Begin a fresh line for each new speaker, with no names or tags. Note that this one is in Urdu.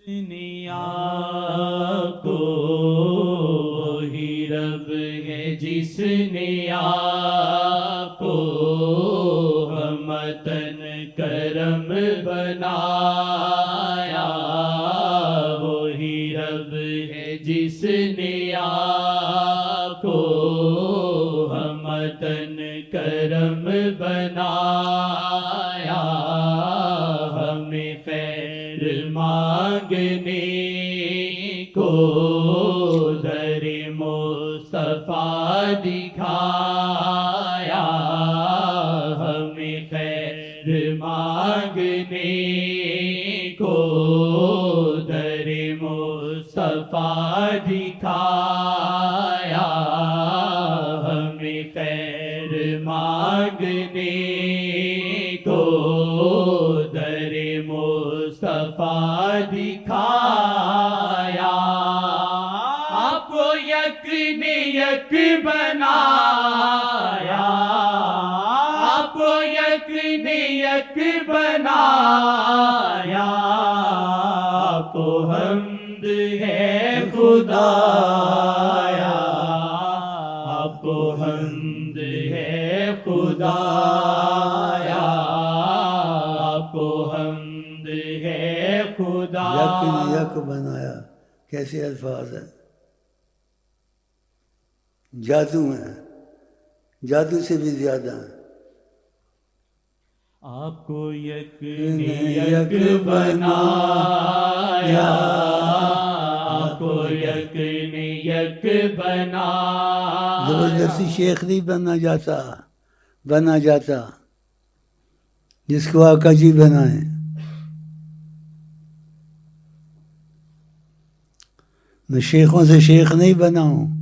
آپ کو وہی رب ہے جس نے آپ کو ہمتن کرم بنایا، وہی رب ہے جس نے آپ کو ہمتن کرم بنایا، ہمیں خیر مانگنے کو در مصطفیٰ دکھایا، ہمیں خیر مانگنے کو در مصطفیٰ دکھایا، ہمیں خیر مانگنے کو در مصطفیٰ دکھایا، آپ کو یک نے یک بنایا، آپ کو یک نے یک بنایا، آپ کو حمد ہے خدایا، آپ کو حمد ہے خدایا، آپ کو حمد ہے خدایا۔
یک نے یک بنایا، کیسے الفاظ ہیں، جادو ہیں، جادو سے بھی زیادہ ہیں۔
آپ کو یک نے یک بنایا، آپ کو یک نے یک بنایا،
زبردستی شیخ نہیں بنا جاتا جس کو آقا جی بنائیں۔ میں شیخوں سے شیخ نہیں بنا ہوں،